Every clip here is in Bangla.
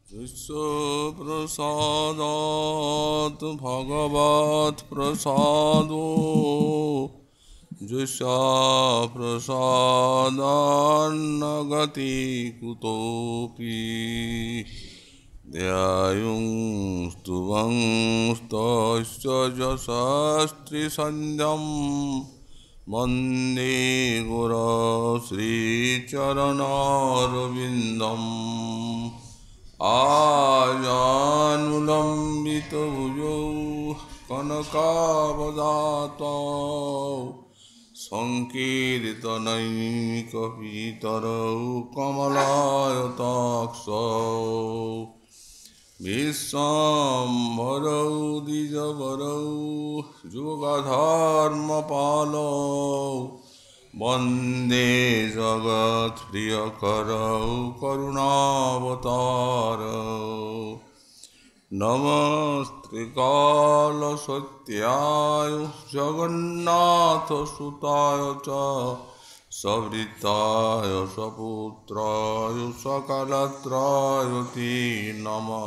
विश्वप्रसादात् भगवत्प्रसादो जुष्याप्रसादान्न गति कुतोऽपि ध्यायुंस्तुवंस्तस्य यशस्त्रिसन्ध्यं वन्दे गुरो श्रीचरणारविन्दम् आजानुलम्बितभुजौ कनकावदातौ सङ्कीर्तनैकपितरौ कमलायताक्षौ विश्वाम्भरौ द्विजवरौ युगधर्मपालौ वन्दे जगत्प्रियकरौ करुणावतारौ नमस्त्रिकालसत्याय जगन्नाथसुताय च सवृत्ताय सपुत्राय सकलत्राय ते नमः।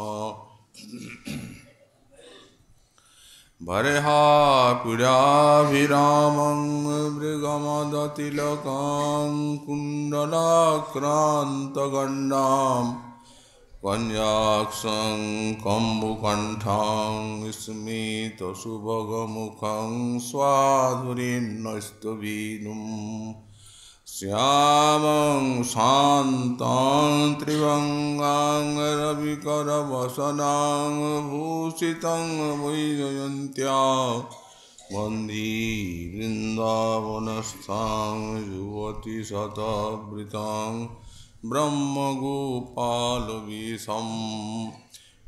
भर्हापीडाभिरामं मृगमदतिलकां कुण्डलाक्रान्तगण्डां कन्याक्षं कम्बुकण्ठां स्मितसुभगमुखं स्वाधुरीन्नस्तवीनुं श्यामं शान्तं त्रिभङ्गां रविकरवसनां भूषितं वैजयन्त्या वन्दे वृन्दावनस्थां युवतिशतवृतां ब्रह्मगोपालवेशं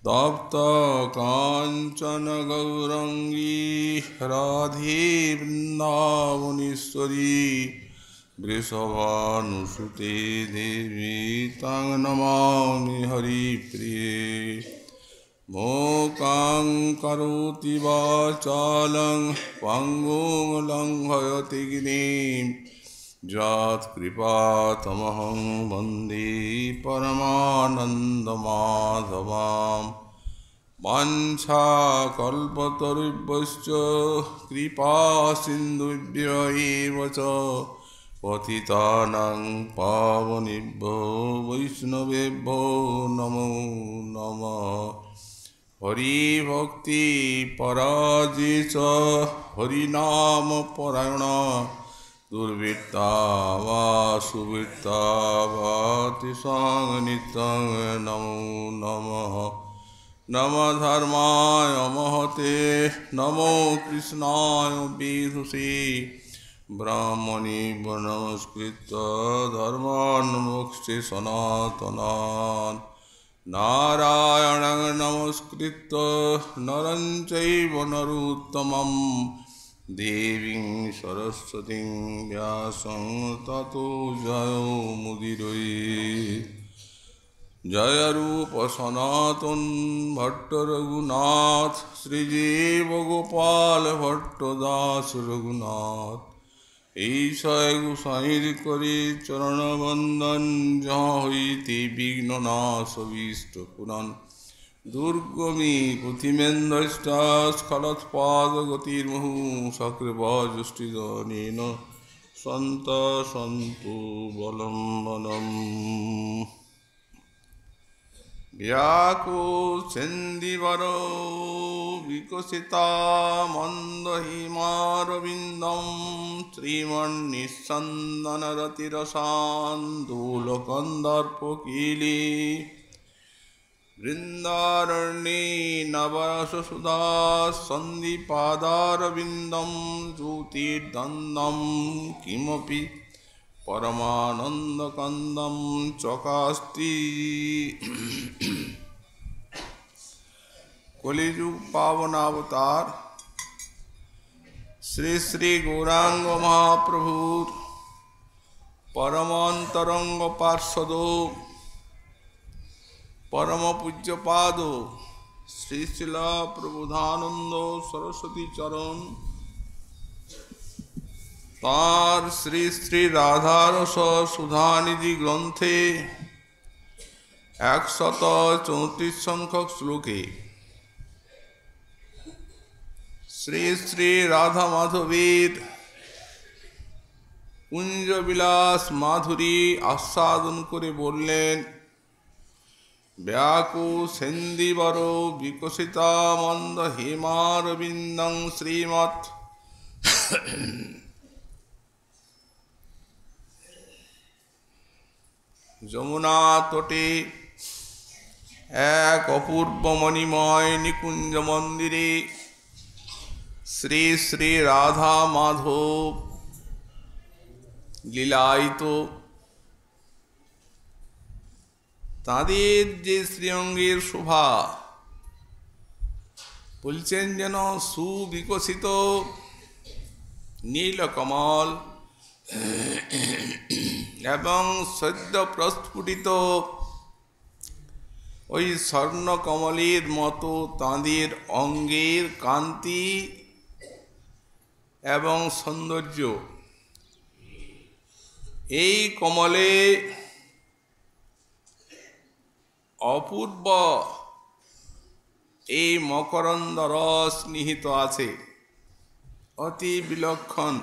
तप्तकाञ्चन गौराङ्गी राधे वृन्दावनेश्वरी वृषभानुसुते देवी तं नमामि हरिप्रिये। मूकां करोति वाचालं पङ्गुं लङ्घयति गिरिं यत्कृपातमहं वन्दे परमानन्दमाधवां। वाञ्छाकल्पतरुभ्यश्च कृपासिन्धुभ्य एव च पतितानां पावनेभ्यो वैष्णवेभ्यो नमो नमः। हरिभक्ति पराजे च हरिनामपरायण दुर्वृत्ता वा सुवृत्ता वा तेषां नित्यं नमो नमः। नमः धर्माय महते नमो कृष्णाय वेधसे ब्राह्मणे नमस्कृत्य धर्मान् मोक्षे सनातनान् नारायणं नमस्कृत्य नरं चैव नरोत्तमं देवीं सरस्वतीं व्यासं ततो जयो मुदीरये। जय रूप सनातन भट्ट रघुनाथ श्रीजीव गोपाल भट्ट दास रघुनाथ ईशय गोसाईर करे चरण वंदन जहाँ हईते विघ्न नाश विष्ट पुराण दुर्गमी पुथिमेन्द्रष्टा स्खलत्पाद गतिर्मुहु शक्रवाजुष्टिदानेन सन्त सन्तु बलं बलम्। व्याकुलचन्दिवरो विकसिता मन्दहिमारविन्दं श्रीमन्निस्सन्दनरतिरसान्दोलकन्दर्पकीली वृन्दारण्ये नवरससुधा सन्धिपादारविन्दं ज्योतिर्दन्दं किमपि परमानंदकंदम चौकास्ति। कलिजुग पावनावतार श्री श्री गौरांग महाप्रभु परमांतरंग पार्षदो परम पूज्य पादो श्री शिला प्रबोधानंदो सरस्वती चरण तार श्री श्री राधारस सुधानिधि ग्रंथे 134 সংখ্যক শ্লোকে শ্রী শ্রী রাধা মাধবের কুঞ্জবিলাস মাধুরী আস্বাদন করে বললেন, ব্যাকু সেন্দিবর বিকশিতা মন্দ হেমারবিন্দং শ্রীমৎ যমুনা তটে এক অপূর্ব মণিময় নিকুঞ্জ মন্দিরে শ্রী শ্রী রাধা মাধব লীলায়িত। তাদের যে শ্রীঅঙ্গের শোভা, বলছেন যেন সুবিকশিত নীলকমল এবং সদ্য প্রস্ফুটিত ওই স্বর্ণকমলের মতো তাঁদের অঙ্গের কান্তি এবং সৌন্দর্য। এই কমলে অপূর্ব এই মকরন্দ রস নিহিত আছে, অতি বিলক্ষণ।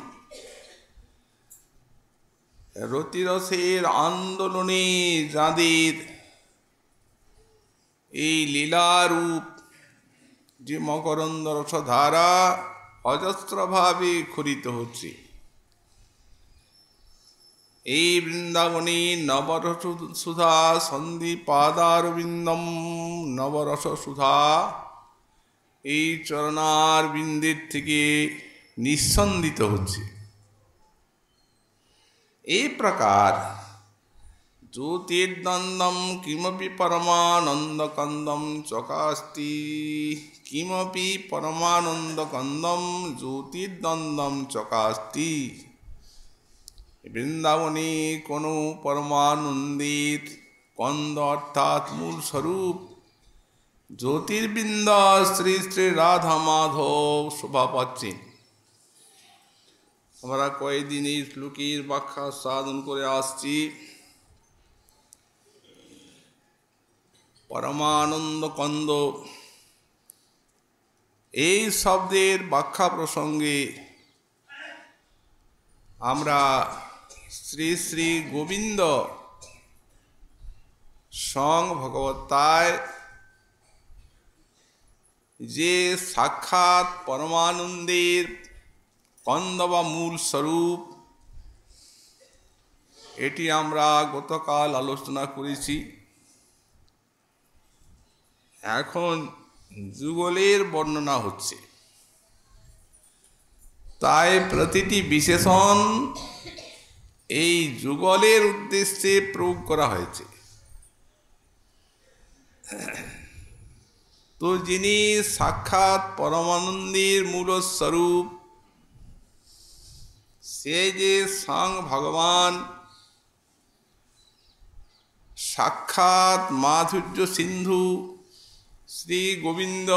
রতিরসের আন্দোলনে যাদের এই লীলারূপ যে মকরন্দ রসধারা অজস্রভাবে খরিত হচ্ছে, এই বৃন্দাবনে নবরস সুধা সন্দীপাদারবিন্দম, নবরস সুধা এই চরণার বিন্দের থেকে নিঃসন্দিত হচ্ছে। এই প্রকার জ্যোতির্দ্বন্দ্বম কিমপি পরমানন্দকন্দম চকাস্তি, কিমপি পরমানন্দকন্দম জ্যোতির্দ্বন্দ্বম চকাস্তি। বৃন্দাবনে কোনো পরমানন্দের কন্দ অর্থাৎ মূল স্বরূপ জ্যোতির্বৃন্দ শ্রী শ্রী রাধা মাধব শোভা পাচ্ছেন। আমরা কয়েকদিন এই শ্লোকের ব্যাখ্যা সাধন করে আসছি। পরমানন্দ কন্দ এই শব্দের ব্যাখ্যা প্রসঙ্গে আমরা শ্রী শ্রী গোবিন্দ সং ভগবতায় যে সাক্ষাৎ পরমানন্দের কন্দ বা মূল স্বরূপ, এটি আমরা গতকাল আলোচনা করেছি। এখন যুগলের বর্ণনা হচ্ছে, তাই প্রতিটি বিশেষণ এই যুগলের উদ্দেশ্যে প্রয়োগ করা হয়েছে। তো যিনি সাক্ষাৎ পরমানন্দের মূল স্বরূপ, সে যে স্বয়ং ভগবান সাক্ষাৎ মাধুর্য সিন্ধু শ্রী গোবিন্দ,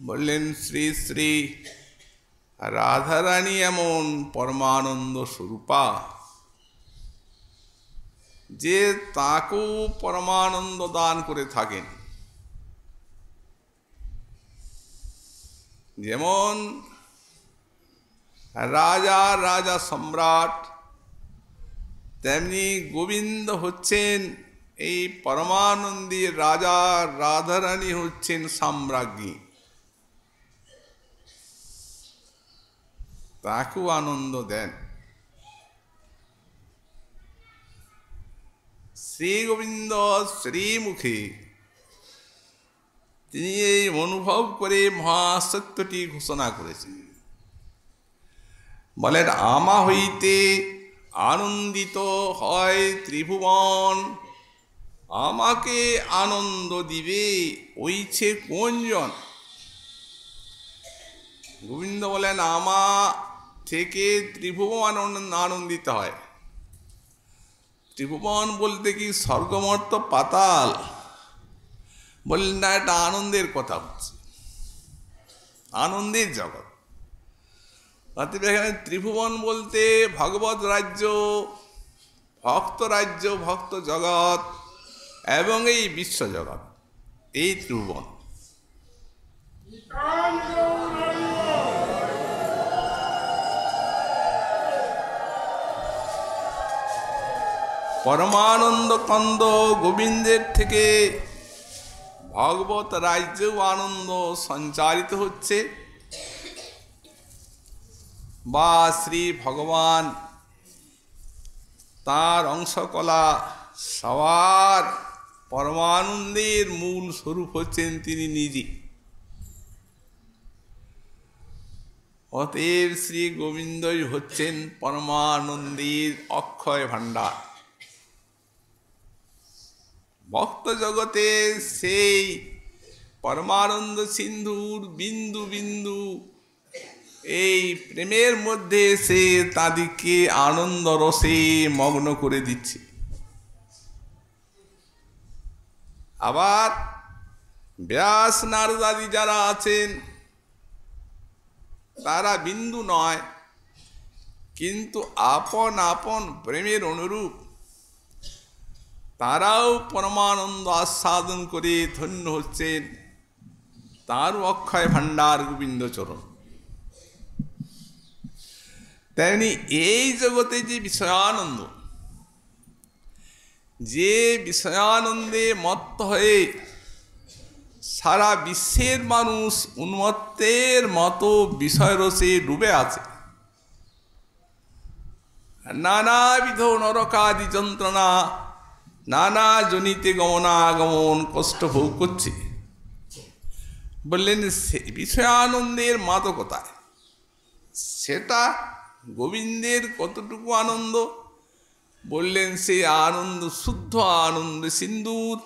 বললেন শ্রী শ্রী রাধারানী এমন পরমানন্দ স্বরূপা যে তাকেও পরমানন্দ দান করে থাকেন। যেমন রাজা রাজা সম্রাট, তেমনি গোবিন্দ হচ্ছেন এই পরমানন্দী রাজা, রাধারানী হচ্ছেন সাম্রাজ্ঞী, তাকেও আনন্দ দেন। শ্রী গোবিন্দ শ্রীমুখে তিনি এই অনুভব করে মহাসত্যটি ঘোষণা করেছেন। বলেন, আমা হইতে আনন্দিত হয় ত্রিভুবন, আমাকে আনন্দ দিবে ওইছে কোনজন। গোবিন্দ বলেন, আমা থেকে ত্রিভুবন আনন্দিত হয়। ত্রিভুবন বলতে কি স্বর্গমর্ত পাতাল? বললেন না, এটা আনন্দের কথা হচ্ছে, আনন্দের জগৎ। অতএব এখানে ত্রিভুবন বলতে ভগবত রাজ্য, ভক্ত রাজ্য, ভক্ত জগৎ, এবং এই বিশ্বজগৎ, এই ত্রিভুবন। পরমানন্দ কন্দ গোবিন্দের থেকে ভগবত রাজ্য আনন্দ সঞ্চারিত হচ্ছে, বা শ্রী ভগবান তার অংশকলা সবার পরমানন্দের মূল স্বরূপ হচ্ছেন তিনি নিজে। অতএব শ্রী গোবিন্দই হচ্ছেন পরমানন্দের অক্ষয় ভাণ্ডার। ভক্ত জগতে সেই পরমানন্দ সিন্ধুর বিন্দু বিন্দু এই প্রেমের মধ্যে সে তাদেরকে আনন্দ রসে মগ্ন করে দিচ্ছে। আবার ব্যাস নারদাদি যারা আছেন তারা বিন্দু নয়, কিন্তু আপন আপন প্রেমের অনুরূপ তারাও পরমানন্দ আস্বাদন করে ধন্য হচ্ছেন। তারও অক্ষয় ভাণ্ডার গোবিন্দচরণ। তেমনি এই জগতে যে বিষয়ানন্দ, যে বিষয়ানন্দে মত্ত হয়ে সারা বিশ্বের মানুষ উন্মত্তের মতো বিষয়রসে ডুবে আছে, নানাবিধ নরকাদি যন্ত্রণা, নানা জনিতে গমনাগমন কষ্ট ভোগ করছে। বললেন সে বিষয়ানন্দের মাদকতায় সেটা গোবিন্দের কতটুকু আনন্দ? বললেন সে আনন্দ শুদ্ধ আনন্দ সিন্ধুর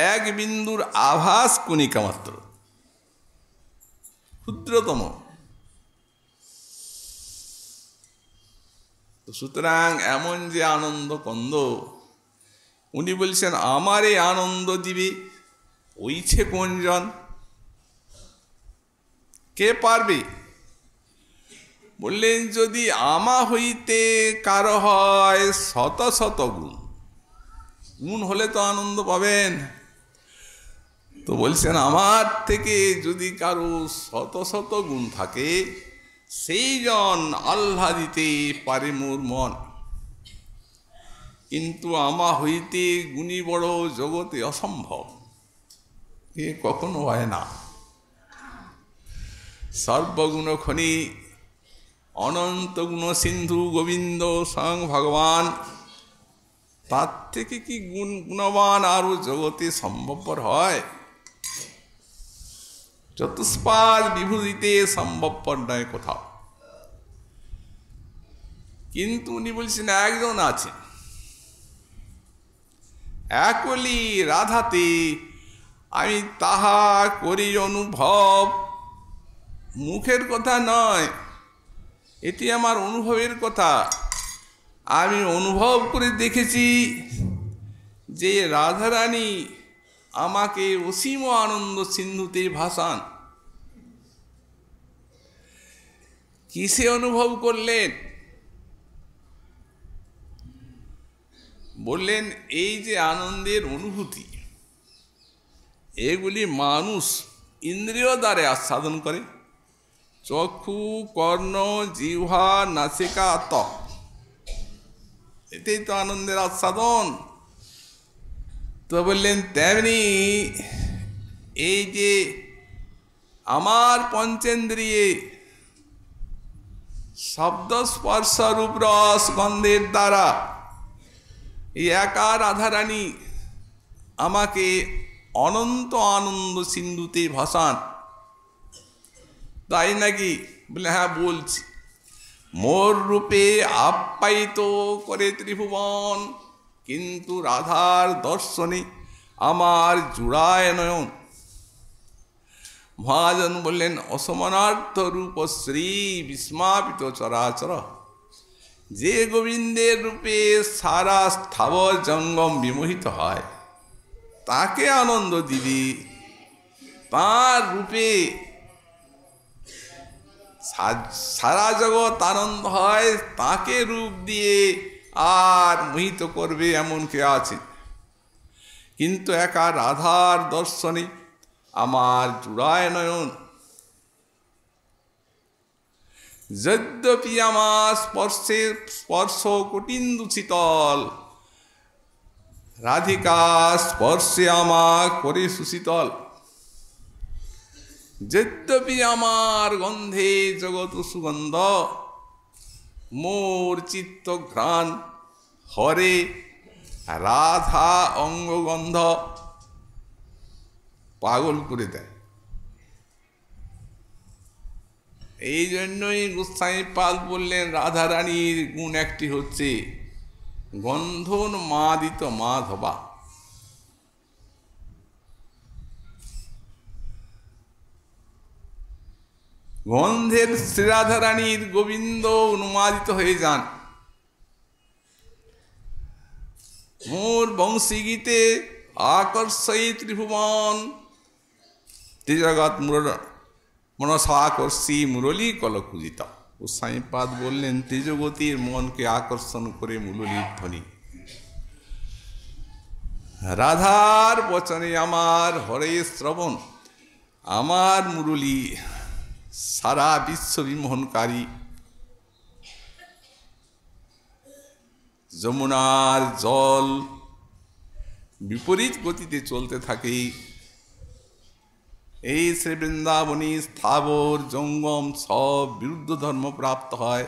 এক বিন্দুর আভাস কণিকা মাত্র, ক্ষুদ্রতম। সুতরাং এমন যে আনন্দ কন্দ, উনি বলছেন আমারে আনন্দ দিবে, ওইছে কোনজন? কে পারবে? বললেন যদি আমা হইতে কারো হয় শত শত গুণ, গুণ হলে তো আনন্দ পাবেন। তো বলছেন আমার থেকে যদি কারো শত শত গুণ থাকে, সেই জন আহ্লাদিতে পারে মোর মন। কিন্তু আমা হইতে গুণী বড় জগতে অসম্ভব, এ কখনো হয় না। সর্বগুণ খনি অনন্ত গুণ সিন্ধু গোবিন্দ স্বয়ং ভগবান, তার থেকে কি গুণবান আরো জগতে সম্ভবপর হয়? চতুষ্পাদ বিভূতিতে সম্ভবপর নয় কোথাও। কিন্তু উনি বলছেন একজন আছেন, একলি রাধাতে আমি তাহা করি অনুভব। মুখের কথা নয়, এটি আমার অনুভবের কথা। আমি অনুভব করে দেখেছি যে রাধারানী আমাকে অসীম আনন্দ সিন্ধুতে ভাসান। কিসে অনুভব করলেন? বললেন এই যে আনন্দের অনুভূতি, এগুলি মানুষ ইন্দ্রিয় দ্বারে আস্বাদন করে। চক্ষু, কর্ণ, জিহ্বা, নাসিকা, ত্বক, এটাই তো আনন্দের আস্বাদন। তো বললেন তেমনি এই যে আমার পঞ্চেন্দ্রিয়ে শব্দ, স্পর্শ, রূপ, রস, গন্ধের দ্বারা এই একা রাধারানী আমাকে অনন্ত আনন্দ সিন্ধুতে ভাসান। তাই নাকি? বলে হ্যাঁ বলছি। মোর রূপে আপ্যায়িত করে ত্রিভুবন, কিন্তু রাধার দর্শনে আমার জুড়ায় নয়ন। মহাজন বললেন অসমানার্থ রূপ শ্রী বিস্মাপিত চরাচর। যে গোবিন্দের রূপে সারা স্থাবর জঙ্গম বিমোহিত হয়, তাকে আনন্দ দিবি। তার রূপে সারা জগৎ আনন্দ হয়, তাকে রূপ দিয়ে আর মোহিত করবে এমন কে আছে? কিন্তু একা রাধার দর্শনে আমার জুড়ায় নয়ন। যদ্যপি আমার স্পর্শ কোটিন্দু শীতল, রাধিকা স্পর্শে আমার করে সুশীতল। যদ্যপি আমার গন্ধে জগৎ সুগন্ধ, মোর চিত্ত ঘ্রাণ হরে রাধা অঙ্গগন্ধ। পাগল করে দেয়। এই জন্যই গোস্বামীপাদ বললেন রাধারানীর গুণ একটি হচ্ছে গন্ধন মাদিত মাধবা। গন্ধের শ্রীরাধারানীর গোবিন্দ উন্মাদিত হয়ে যান। মোর বংশী গীতে আকর্ষয়ী ত্রিভুবন, ত্রিজগৎ মনসাকর্ষী মুরলী কলকুজিত। গোস্বামীপাদ বললেন ত্রিজগতির মনকে আকর্ষণ করে মুরলীর ধ্বনি। রাধার বচনে আমার হরে শ্রবণ, আমার মুরলী সারা বিশ্ব বিমোহনকারী। যমুনার জল বিপরীত গতিতে চলতে থাকে, এই শ্রী বৃন্দাবনী স্থাবর জঙ্গম সব বিরুদ্ধ ধর্ম প্রাপ্ত হয়।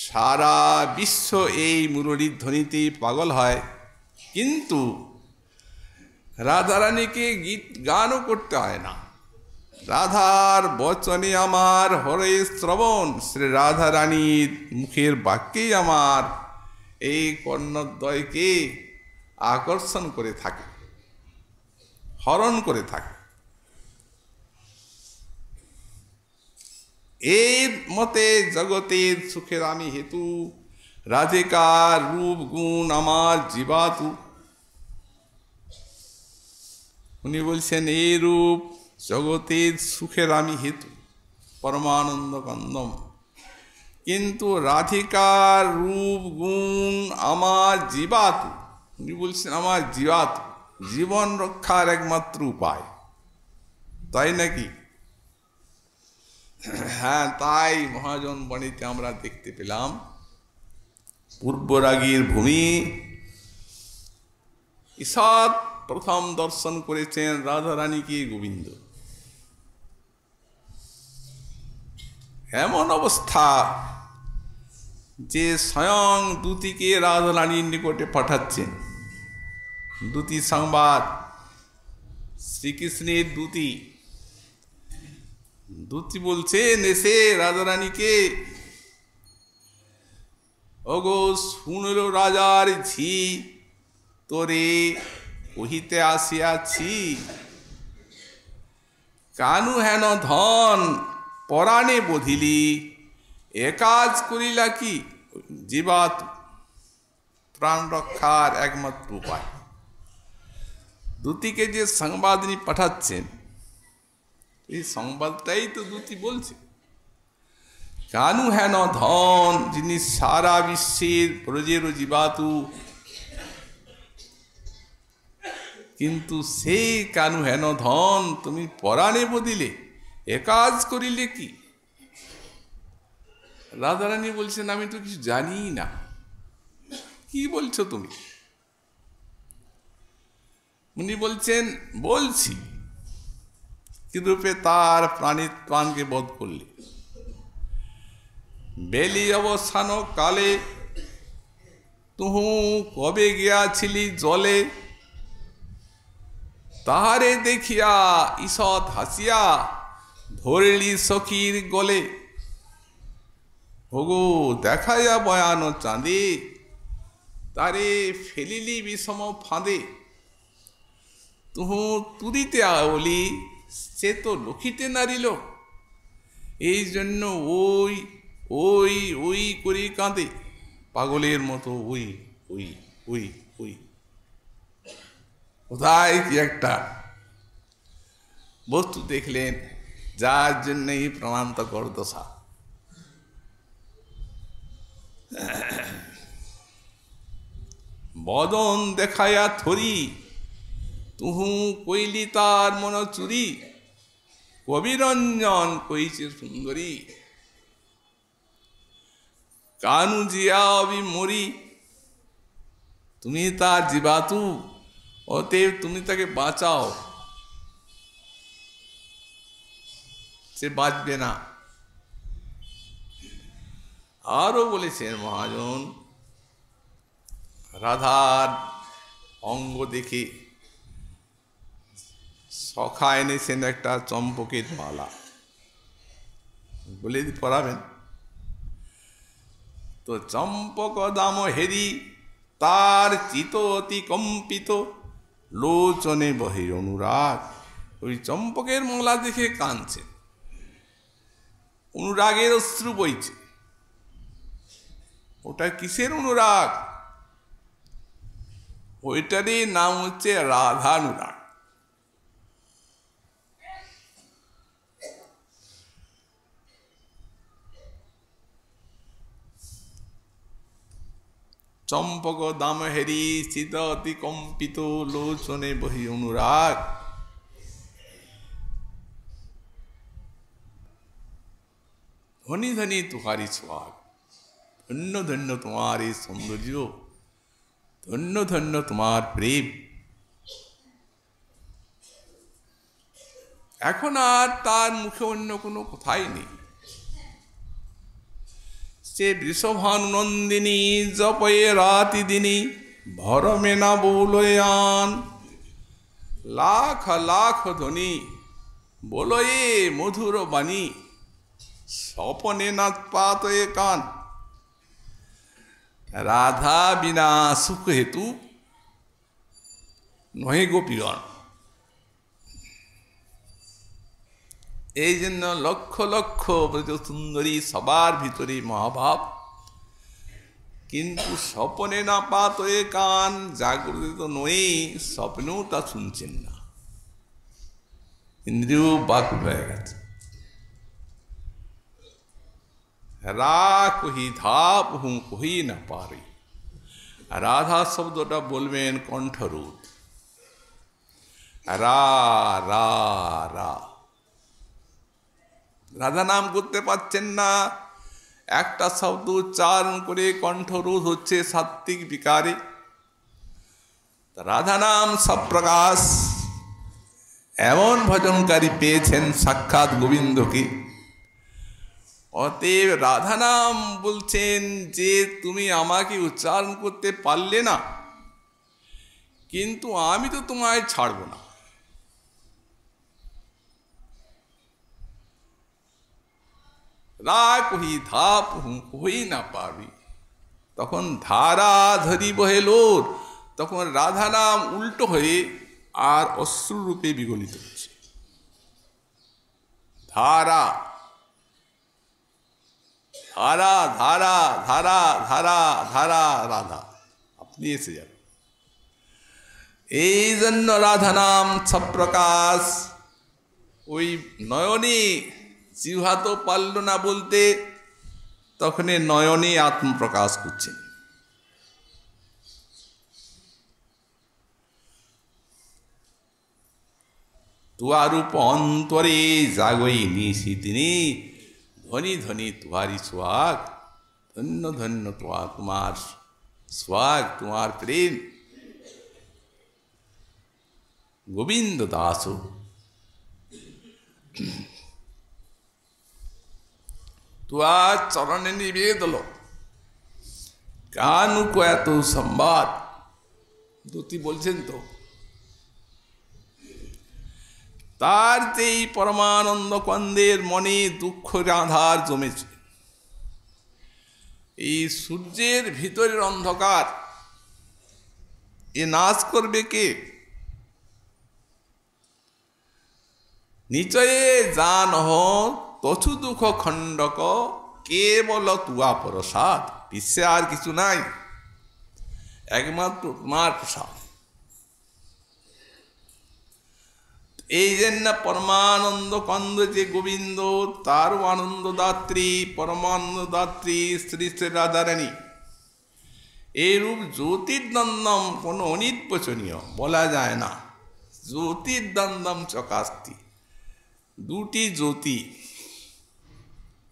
সারা বিশ্ব এই মুরলীর ধ্বনিতে পাগল হয়। কিন্তু রাধারানীকে গীত গানও করতে হয় না। রাধার বচনে আমার হরে শ্রবণ, শ্রী রাধারানীর মুখের বাক্যেই আমার এই কর্ণদ্বয়কে আকর্ষণ করে থাকে, হরণ করে থাকে। এর মতে জগতের সুখের আমি হেতু, রাধিকার রূপ গুণ আমার জীবাতু। উনি বলছেন এই রূপ জগতের সুখের আমি হেতু, পরমানন্দ কন্দম। কিন্তু রাধিকার রূপ গুণ আমার জীবাতু। উনি বলছেন আমার জীবাতু, জীবন রক্ষার একমাত্র উপায়। তাই নাকি? হ্যাঁ, তাই মহাজন বাণীতে আমরা দেখতে পেলাম পূর্বরাগীর ভূমি ঈষৎ প্রথম দর্শন করেছেন রাধারানীকে গোবিন্দ। এমন অবস্থা যে স্বয়ং দূতীকে রাধারানীর নিকটে পাঠাচ্ছেন। দূতী সংবাদ, শ্রীকৃষ্ণের দূতী। দূতী বলছেন এসে রাধারানীকে, ওগো শুনল রাজার ঝি, তোরে কহিতে আসিয়াছি। কানু হেন ধন পরাণে বধিলি, এ কাজ করিলা কি? জীবাত প্রাণ রক্ষার একমাত্র উপায়। দূতীকে যে সংবাদ তিনি পাঠাচ্ছেন, এই সংবাদটাই তো দূতী বলছে। কানু হেন ধন, যিনি সারা বিশ্বের প্রজের জীবাতু, কিন্তু সেই কানু হেন ধন তুমি পরাণে বদিলে, এ কাজ করিলে কি? রাধারানী বলছেন আমি তো কিছু জানি না, কি বলছো তুমি? উনি বলছেন বলছি, কি রূপে তার প্রাণকে বধ করলে। বেলি অবসান কালে তুহু কবে গিয়াছিলি জলে, তাহারে দেখিয়া ঈষৎ হাসিয়া ধরলি সখীর গলে। ওগো দেখাইয়া বয়ান চাঁদে, তারে ফেলিলি বিষম ফাঁদে। তুহু তুরিতে আওলি, সে তো লক্ষিতে নারিল। এই জন্য ওই ওই ওই করি কাঁদে, পাগলের মতো ওই ওই ওই ওই। কোথায় কি একটা বস্তু দেখলেন যার জন্যই প্রাণান্তকর দশা। বদন দেখায়া থরি, তুহু কইলি তার মন চুরি, কবিরঞ্জন কইছে সুন্দরী, কানু জিয়া অবি মরি, তুমি তার জীবাতু, অতএব তুমি তাকে বাঁচাও, সে বাঁচবে না। আরো বলেছেন মহাজন, রাধার অঙ্গ দেখে সখা এনেছেন একটা চম্পকের মালা, বলে পরাবেন। তো চম্পক দাম হেরি, তার চিত অতি কম্পিত, লোচনে বহে অনুরাগ। ওই চম্পকের মালা দেখে কাঁদছে, অনুরাগের অশ্রু বইছে। ওটা কিসের অনুরাগ? ওইটারই নাম হচ্ছে রাধানুরাগ। চম্পক দাম হেরি, চিত অতি কম্পিত, লোচনে বহি অনুরাগ। ধনী ধনী তোমারি সোহাগ, ধন্য ধন্য তোমার এই সৌন্দর্য, ধন্য ধন্য তোমার প্রেম। এখন আর তার মুখে অন্য কোনো কথাই নেই। সে বৃষভানুনন্দিনী, জপয়ে রাতি দিনী, ভরমে না বৌলয়ান। লাখ লাখ ধ্বনি বলয়ে মধুর বাণী, স্বপনে না পাতয়ে কান। রাধা বিনা সুখ হেতু নহে গোপীগণ। এই জন্য লক্ষ লক্ষ ব্রজ সুন্দরী সবার ভিতরে মহাভাব, কিন্তু স্বপনে না পাতয়ে কান। জাগ্রত নয়, স্বপ্নেও তা শুনছেন না, ইন্দ্রিয় বাকুল হয়ে গেছে। রা কহি ধাপ হুঁ কহি না পারি। রাধা শব্দটা বলবেন কণ্ঠরোধ, রা রা রা। রাধা নাম করতে পারছেন না, একটা শব্দ উচ্চারণ করে কণ্ঠরোধ হচ্ছে সাত্ত্বিক বিকারে। রাধা নাম সপ্রকাশ এমন ভজনকারী পেয়েছেন সাক্ষাৎ গোবিন্দকে। অতএব রাধা নাম বলছেন যে তুমি আমাকে উচ্চারণ করতে পারলে না, কিন্তু আমি তো তোমায় ছাড়ব না। রা কহি ধাপ হুঁ কহি না পাবি। তখন ধারা ধরি বহে লোর, তখন রাধা নাম উল্টো হয়ে আর অশ্রুরূপে বিগলিত হচ্ছে। ধারা ধারা ধারা ধারা ধারা ধারা রাধা, আপনি এসে যাবেন। এই জন্য রাধা নাম সপ্রকাশ। ওই নয়নে জিহ্বা তো পারল না বলতে, তখন নয়নে আত্মপ্রকাশ করছেন। তুয়ার রূপ অন্তরে জাগই নিশিদিনী, ধ্বনি ধ্বনি তুহারি সোহাগ। ধন্য ধন্য তোমার সোহাগ, তোমার প্রেম। গোবিন্দ দাস তুয়ার চরণে নিবেদল, কানুক এত সংবাদ। দুটি বলছেন তো, তার যেই পরমানন্দ কন্দের মনে দুঃখের আধার জমেছে। এই সূর্যের ভিতরের অন্ধকার এ নাশ করবে কে? নিচয়ে জান তছু দুঃখ খণ্ডক, কেবল তুয়া প্রসাদ। বিশ্বে আর কিছু নাই, একমাত্র তোমার প্রসাদ। এই জন্য পরমানন্দ কন্দ যে গোবিন্দ, তারও আনন্দদাত্রী পরমানন্দদাত্রী শ্রী শ্রী রাধারানী। এইরূপ জ্যোতির্দ্বন্দ্বম কোনো অনির্বচনীয় বলা যায় না। জ্যোতির্দ্বন্দ্বম চকাস্তি, দুটি জ্যোতি,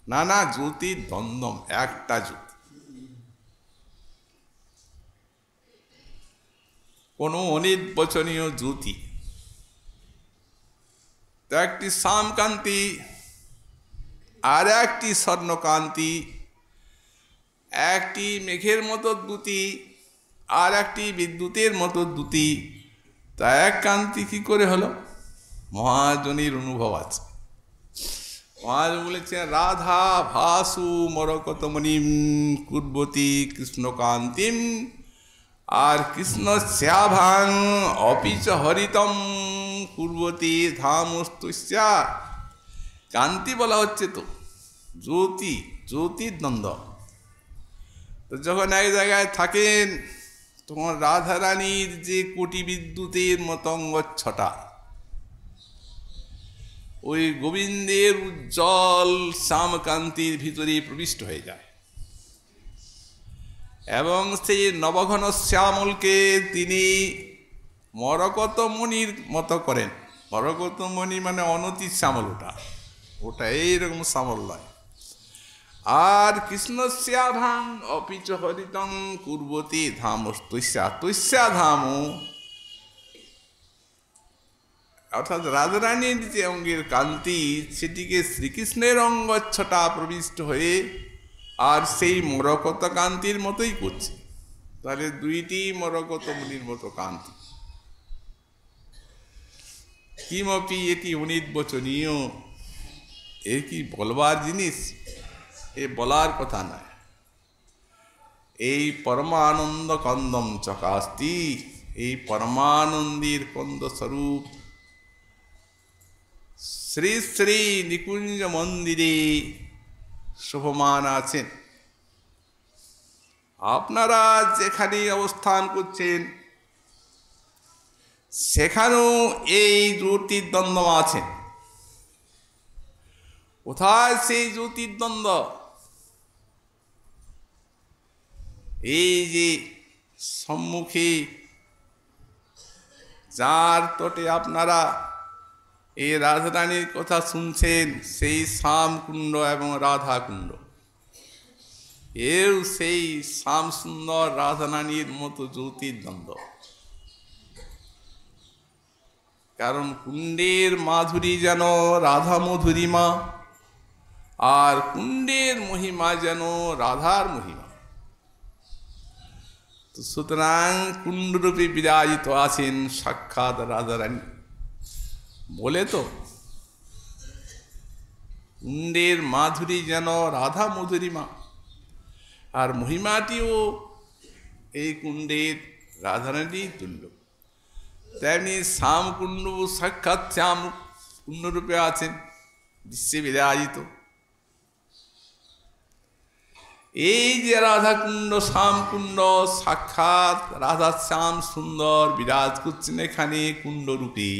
নানা জ্যোতির্দ্বন্দ্বম একটা জ্যোতি, কোনো অনির্বচনীয় জ্যোতি। তো একটি শ্যামকান্তি আর একটি স্বর্ণকান্তি, একটি মেঘের মতো দ্যুতি আর একটি বিদ্যুতের মতো দ্যুতি, তা এক কান্তি কি করে হলো? মহাজনীর অনুভব আছে। মহাজন বলেছেন রাধা ভাসু মরকতমণিম কুর্বতী কৃষ্ণকান্তিম, আর কৃষ্ণ শ্যাভাং অপিচ হরিতম কুর্বতী ধামস্তুষ্যা। কান্তি বলা হচ্ছে তো জ্যোতি, জ্যোতির্দ্বন্দ্ব। তো যখন এক জায়গায় থাকেন তখন রাধারানীর যে কোটি বিদ্যুতের মতঙ্গচ্ছটা ওই গোবিন্দের উজ্জ্বল শ্যামকান্তির ভিতরে প্রবিষ্ট হয়ে যায়, এবং সেই নবঘন শ্যামলকে তিনি মরকতমণির মতো করেন। মরকতমণি মানে অনতি শ্যামল, ওটা এইরকম শ্যামল নয়। আর কৃষ্ণ শ্যাভাং অপিচ হরিতং কুর্বতী ধামস্তুষ্যা, তুষ্যা ধাম, অর্থাৎ রাধারানীর যে অঙ্গের কান্তি সেটিকে শ্রীকৃষ্ণের অঙ্গচ্ছটা প্রবিষ্ট হয়ে আর সেই মরকত কান্তির মতোই করছে। তাহলে দুইটি মরকতমণির মতো কান্তি। কিমপি এটি অনির্বচনীয়, এ কি বলবার জিনিস? এ বলার কথা নয়। এই পরমানন্দ কন্দম চকাস্তি, এই পরমানন্দের কন্দ স্বরূপ শ্রী শ্রী নিকুঞ্জ মন্দিরে শোভমান আছেন। আপনারা যেখানে অবস্থান করছেন সেখানেও এই জ্যোতির্দ্বন্দ্ব আছেন। কোথায় সেই জ্যোতির্দ্বন্দ্ব? এই যে সম্মুখে যার তটে আপনারা এই রাধারানীর কথা শুনছেন, সেই শ্যামকুণ্ড এবং রাধাকুণ্ড, এও সেই শ্যাম সুন্দর রাধারানীর মতো জ্যোতির্দ্বন্দ্ব। কারণ কুণ্ডের মাধুরী যেন রাধা মধুরিমা, আর কুণ্ডের মহিমা যেন রাধার মহিমা। তো সুতরাং কুণ্ডরূপে বিরাজিত আছেন সাক্ষাৎ রাধারানী। বলে তো কুণ্ডের মাধুরী যেন রাধা মধুরিমা, আর মহিমাটিও এই কুণ্ডের রাধারানী তুল্য। তেমনি শ্যামকুণ্ড সাক্ষাৎ শ্যাম কুণ্ডরূপে আছেন, বিশ্বে বিরাজিত। এই যে রাধাকুণ্ড শ্যামকুণ্ড, সাক্ষাৎ রাধা শ্যাম সুন্দর বিরাজ করছেন এখানে কুণ্ডরূপে।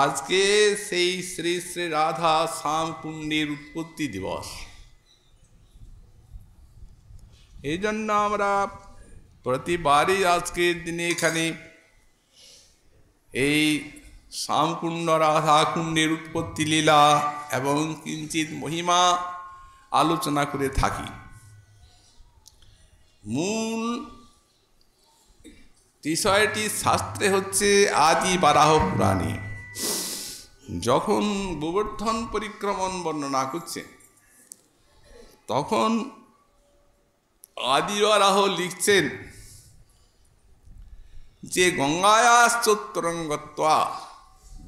আজকে সেই শ্রী শ্রী রাধা শ্যামকুণ্ডের উৎপত্তি দিবস। এই জন্য আমরা প্রতিবারই আজকের দিনে এখানে এই শ্যামকুণ্ড রাধা কুণ্ডের উৎপত্তি লীলা এবং কিঞ্চিত মহিমা আলোচনা করে থাকি। মূল বিষয়টি শাস্ত্রে হচ্ছে আদি বারাহ পুরাণে। যখন গোবর্ধন পরিক্রমণ বর্ণনা করছে তখন আদি বারাহ লিখছেন যে গঙ্গায়াশ্চোত্তরঙ্গত্বা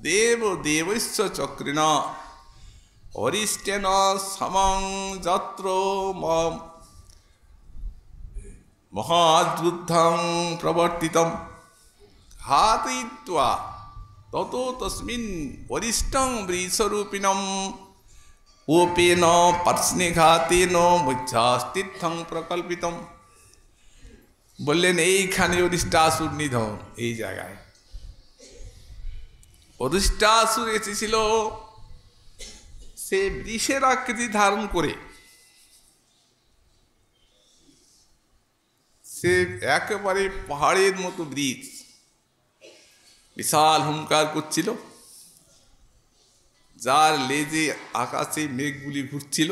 দেব দেবস্য চক্রিণ অরিষ্টেন সমং যত্র মহাদ্বুদ্ধং প্রবর্তিতম ঘাতয়িত্বা ততো তস্মিন অরিষ্টং বৃষরূপিণম ওপেন পার্ষ্ণিঘাতেন মুচ্ছাস্তীর্থং প্রকল্পিতম। বললেন এইখানে অরিষ্টাসুর নিধন, এই জায়গায় অরিষ্টাসুর এসেছিল সে বৃষের আকৃতি ধারণ করে। সে একেবারে পাহাড়ের মতো ব্রিজ, বিশাল হুঙ্কার করছিল, যার লেজে আকাশে মেঘগুলি ঘুরছিল।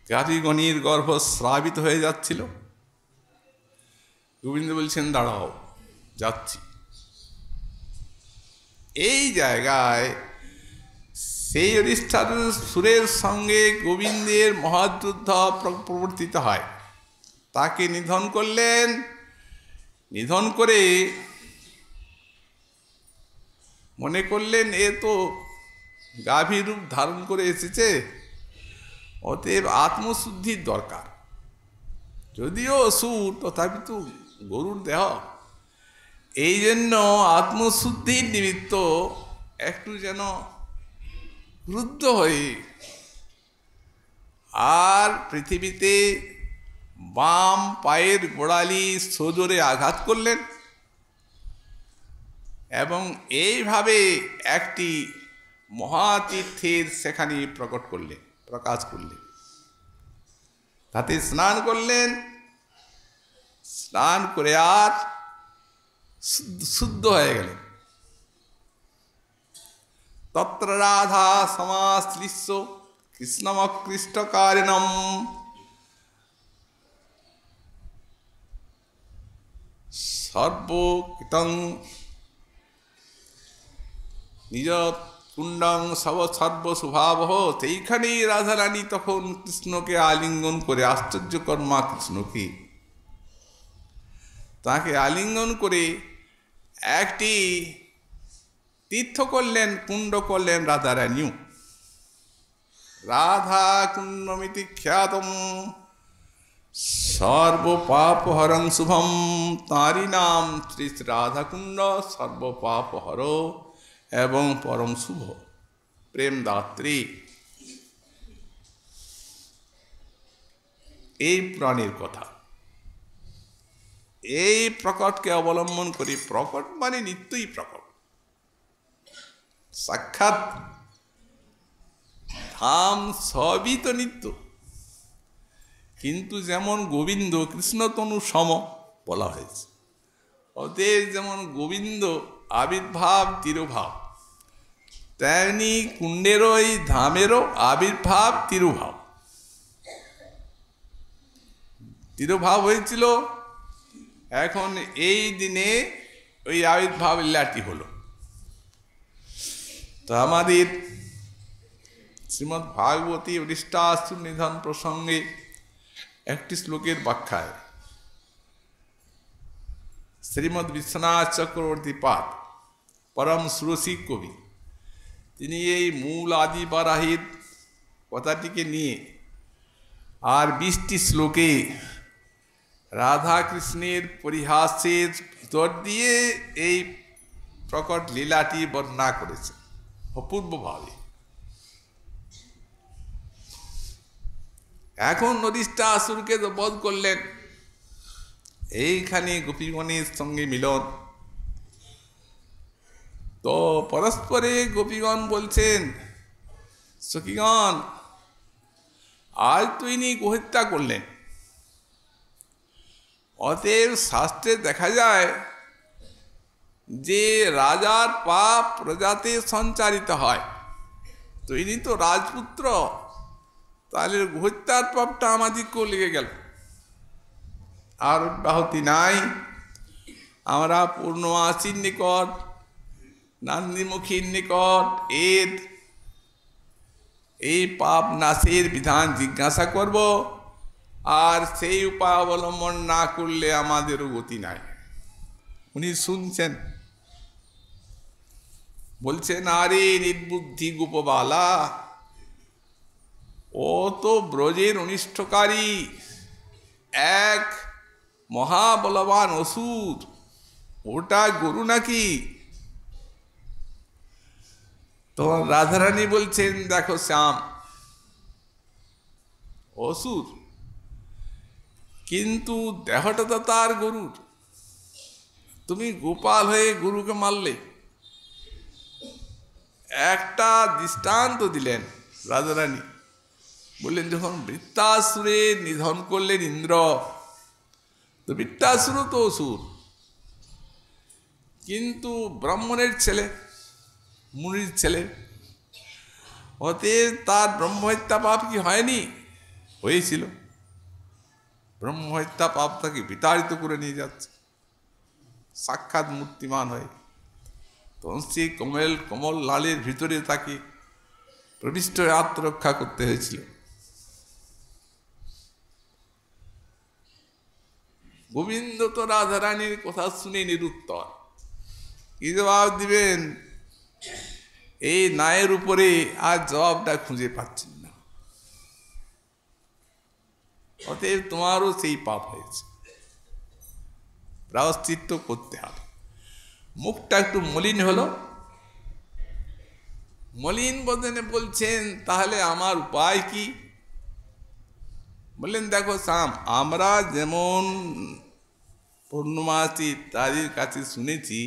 গাভীগণের গর্ভ স্রাবিত হয়ে যাচ্ছিল। গোবিন্দ বলছেন, দাঁড়াও, যাচ্ছি। এই জায়গায় সেই সুরের সঙ্গে গোবিন্দের মহাযুদ্ধ প্রবর্তিত হয়। তাকে নিধন করলেন। নিধন করে মনে করলেন এ তো গাভী রূপ ধারণ করে এসেছে, অতএব আত্মশুদ্ধির দরকার। যদিও অসুর, তথাপি তো গরুর দেহ। এই জন্য আত্মশুদ্ধির নিমিত্ত একটু যেন ক্রুদ্ধ হয়ে আর পৃথিবীতে বাম পায়ের গোড়ালি সজোরে আঘাত করলেন এবং এইভাবে একটি মহাতীর্থের সেখানে প্রকাশ করলেন। তাতে স্নান করলেন। স্নান করে আর শুদ্ধ হয়ে গেলেন। তত্র রাধা সমাশ্লিষ্য কৃষ্ণমকৃষ্টকারিণম সর্বকৃতং নিজ কুণ্ডং সর্বস্বভাব। সেইখানেই রাধারানী তখন কৃষ্ণকে আলিঙ্গন করে, আশ্চর্যকর্মা কৃষ্ণকে, তাকে আলিঙ্গন করে একটি তীর্থ করলেন, কুণ্ড করলেন রাধারানীও। রাধা কুণ্ডমিতি খ্যাতম সর্বপাপহরং শুভম। তাঁরই নাম শ্রী রাধাকুণ্ড, সর্বপাপহর এবং পরম শুভ, প্রেমদাত্রী। এই পুরাণের কথা। এই প্রকটকে অবলম্বন করি। প্রকট মানে নিত্যই প্রকট, সাক্ষাৎ ধাম সবই তো নিত্য। কিন্তু যেমন গোবিন্দ কৃষ্ণতনু সম বলা হয়েছে, অতএব যেমন গোবিন্দ আবির্ভাব তিরোভাব, তেমনি কুণ্ডেরও এই ধামেরও আবির্ভাব তিরোভাব। তিরোভাব হয়েছিল, এখন এই দিনে ওই আবির্ভাব লীলাটি হলো। তো আমাদের শ্রীমদ্ ভাগবতী অরিষ্টাসুর নিধন প্রসঙ্গে একটি শ্লোকের ব্যাখ্যায় শ্রীমদ্ বিশ্বনাথ চক্রবর্তী পাদ, পরম সুরসিক কবি, তিনি এই মূল আদি বারাহির কথাটিকে নিয়ে আর 20টি শ্লোকে রাধা কৃষ্ণের পরিহাসের ভিতর দিয়ে এই প্রকট লীলাটি বর্ণনা করেছে অপূর্বভাবে। এখন অরিষ্টাসুরকে তো বধ করলেন। এইখানে গোপীগণের সঙ্গে মিলন। তো পরস্পরে গোপীগণ বলছেন, সখীগণ, আজ তো ইনি গোহত্যা করলেন, অতএব শাস্ত্রে দেখা যায় যে রাজার পাপ প্রজাতে সঞ্চারিত হয়। তো ইনি তো রাজপুত্র, তাহলে হত্যার পাপটা আমাদেরকেও লেগে গেল। আর অব্যাহতি নাই। আমরা পূর্ণমাসীর নিকট, নান্দিমুখীর নিকট এই পাপ নাশের বিধান জিজ্ঞাসা করব, আর সেই উপায় অবলম্বন না করলে আমাদেরও গতি নাই। উনি শুনছেন, বলছেন, আরে নির্বুদ্ধি গোপবালা, ও তো ব্রজের অনিষ্টকারী এক মহাবলবান অসুর, ওটা গরু নাকি? তো রাধারানী বলছেন, দেখো শ্যাম, অসুর, কিন্তু দেহটা তো তার গরুর। তুমি গোপাল হয়ে গরুকে মারলে। একটা দৃষ্টান্ত দিলেন রাধারানী, বললেন যখন বৃত্তাসুরে নিধন করলেন ইন্দ্র, তো বৃত্তাসুরও তো অসুর, কিন্তু ব্রাহ্মণের ছেলে, মুনির ছেলে, অতএব তার ব্রহ্মহত্যা পাপ কি হয়নি? হয়েছিল। ব্রহ্মহত্যা পাপ তাকে বিতাড়িত করে নিয়ে যাচ্ছে সাক্ষাৎ মূর্তিমান হয়ে। তখন সেই কমল লালের ভিতরে তাকে প্রবিষ্ট হয়ে আত্মরক্ষা করতে হয়েছিল। গোবিন্দ তো রাধারানীর কথা শুনে নিরুত্তর, কি জবাব দিবেন? এই নায়ের উপরে আর জবাবটা খুঁজে পাচ্ছেন না। অতএব তোমারও সেই পাপ হয়েছে, প্রায়শ্চিত্ত করতে হবে। মুখটা একটু মলিন হলো, মলিন বদনে বলছেন তাহলে আমার উপায় কি? বললেন দেখো শ্যাম, আমরা যেমন পূর্ণমাসী তাদের কাছে শুনেছি,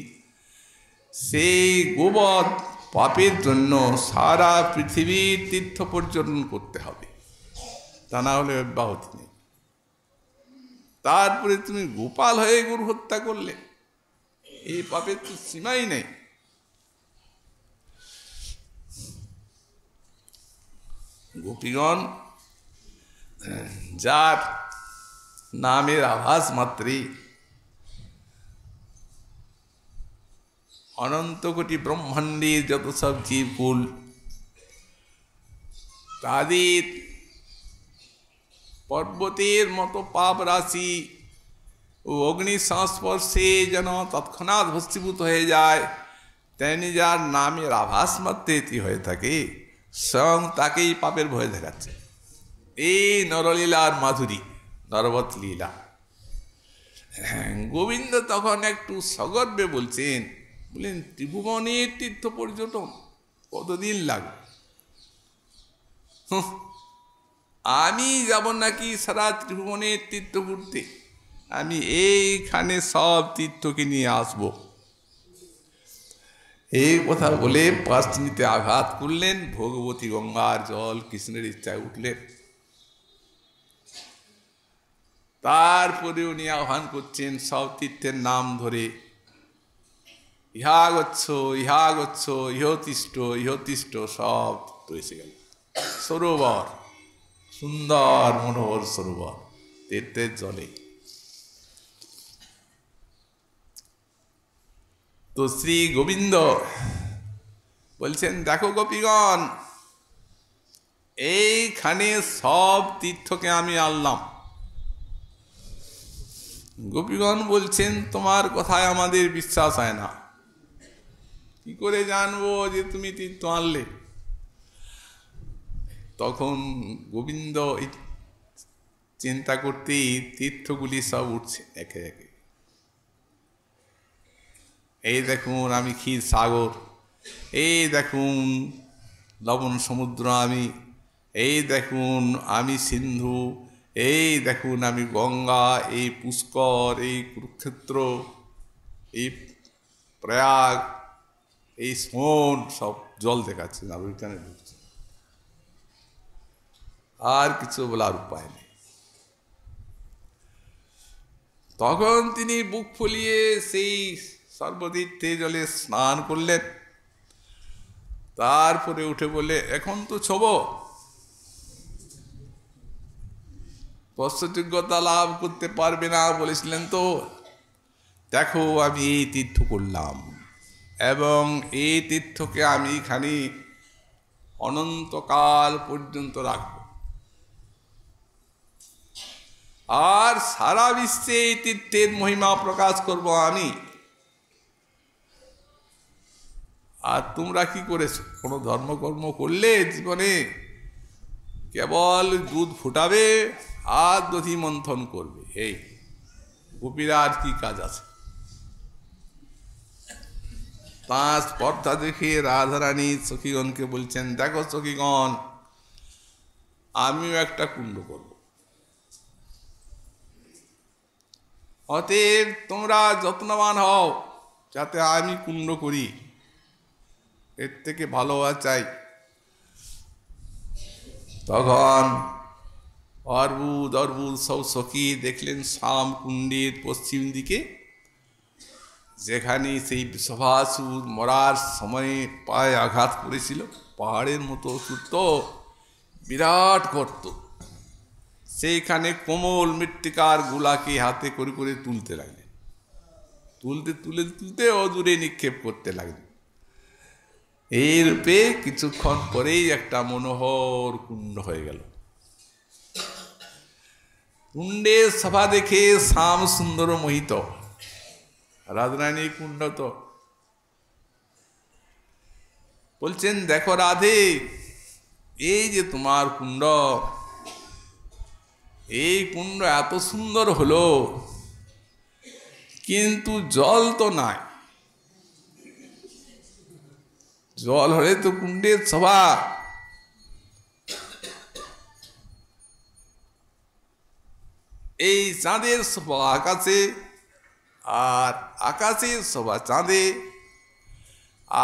সেই গোবধ পাপের জন্য সারা পৃথিবীর তীর্থ পর্যটন করতে হবে, তা না হলে অব্যাহতি নেই। তারপরে তুমি গোপাল হয়ে গরু হত্যা করলে, এই পাপের তো সীমাই নেই। গোপীগণ যার নামের আভাস মাত্রই অনন্ত কোটি ব্রহ্মাণ্ডের যত সব জীবকুল, তাদের পর্বতের মতো পাপ রাশি ও অগ্নির সংস্পর্শে যেন তৎক্ষণাৎ ভস্মীভূত হয়ে যায়, তেমনি যার নামের আভাস মাত্রে এটি হয়ে থাকে, স্বয়ং তাকেই পাপের ভয় দেখাচ্ছে। এই নরলীলার মাধুরী, নরবত লীলা। গোবিন্দ তখন একটু সগর্বে বলছেন, বললেন ত্রিভুবনের তীর্থ পর্যটন কতদিন লাগবে? আমি যাব নাকি সারা ত্রিভুবনের তীর্থ ঘুরতে? আমি এইখানে সব তীর্থকে নিয়ে আসব। এই কথা বলে পার্শ্বনীতে আঘাত করলেন। ভগবতী গঙ্গার জল কৃষ্ণের ইচ্ছায় উঠলেন। তারপরে উনি আহ্বান করছেন সব তীর্থের নাম ধরে, ইহা গচ্ছ ইহা গচ্ছ, ইহতিষ্ঠ ইহতিষ্ঠ, সব তো এসে গেল। সরোবর, সুন্দর মনোহর সরোবর, তীর্থের জলে। তো শ্রী গোবিন্দ বলছেন দেখো গোপীগণ, এইখানে সব তীর্থকে আমি আনলাম। গোপীগণ বলছেন তোমার কথায় আমাদের বিশ্বাস হয় না, কি করে জানবো যে তুমি তীর্থ আনলে? তখন গোবিন্দ চিন্তা করতেই তীর্থগুলি সব উঠছে একে একে। এই দেখুন আমি ক্ষীর সাগর, এই দেখুন লবণ সমুদ্র আমি, এই দেখুন আমি সিন্ধু, এই দেখুন আমি গঙ্গা, এই পুষ্কর, এই কুরুক্ষেত্র, এই প্রয়াগ, এই সোন, সব জল দেখাচ্ছে না ওইখানে ঢুকছে। আর কিছু বলার উপায় নেই। তখন তিনি বুক ফুলিয়ে সেই সর্বতীর্থে জলে স্নান করলেন। তারপরে উঠে বলে এখন তো ছব স্পর্শযোগ্যতা লাভ করতে পারবে না বলেছিলেন, তো দেখো আমি এই তীর্থ করলাম এবং এই তীর্থকে আমি এখানে অনন্তকাল পর্যন্ত রাখব, আর সারা বিশ্বে এই তীর্থের মহিমা প্রকাশ করব আমি। আর তোমরা কি করেছো? কোনো ধর্মকর্ম করলে জীবনে? কেবল দুধ ফুটাবে আর দধি মন্থন করবে, এই গোপীরা আর কি কাজ আছে? তাঁর স্পর্ধা দেখে রাধারানী সখীগণকে বলছেন দেখো সখীগণ, আমিও একটা কুণ্ড করব, অতএব তোমরা যত্নবান হও যাতে আমি কুণ্ড করি, এর থেকে ভালো হওয়া চাই। তখন অর্বুদ অর্বুদ সব সখী দেখলেন শাম কুণ্ডের পশ্চিম দিকে, যেখানে সেই বৃষভাসুর মরার সময়ে পায়ে আঘাত করেছিল, পাহাড়ের মতো অসুর, বিরাট গর্ত, সেইখানে কোমল মৃত্তিকার গুলাকে হাতে করে করে তুলতে লাগলেন। তুলতে অদূরে নিক্ষেপ করতে লাগলেন। এই রূপে কিছুক্ষণ পরেই একটা মনোহর কুণ্ড হয়ে গেল। কুণ্ডের সভা দেখে শ্যাম সুন্দর মোহিত। রাজরানী কুণ্ড তো বলছেন, দেখো রাধে, এই যে তোমার কুণ্ড, এই কুণ্ড এত সুন্দর হলো, কিন্তু জল তো নাই। জল হলে তো কুণ্ডের শোভা। এই চাঁদের শোভা আকাশে, আর আকাশের শোভা চাঁদে,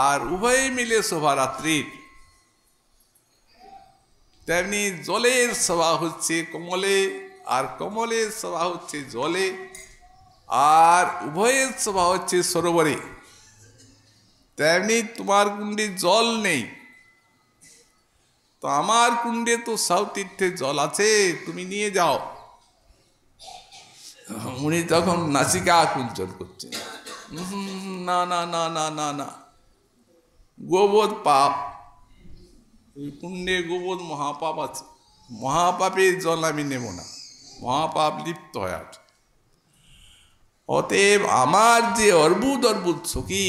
আর উভয় মিলে শোভা রাত্রির। তেমনি জলের শোভা হচ্ছে কমলে, আর কমলের শোভা হচ্ছে জলে, আর উভয়ের শোভা হচ্ছে সরোবরে। তেমনি তোমার কুণ্ডে জল নেই, তো আমার কুণ্ডে তো সব তীর্থে জল আছে, তুমি নিয়ে যাও। উনি তখন নাসিকা কুঞ্চন করছেন, না না না না না না, গোবোধ পাপ, কুণ্ডে গোবোধ মহাপাপ আছে, মহাপাপের জল আমি নেব না, মহাপাপ লিপ্ত হয়ে আছে। অতএব আমার যে অর্বুদ অর্বুদ সখী,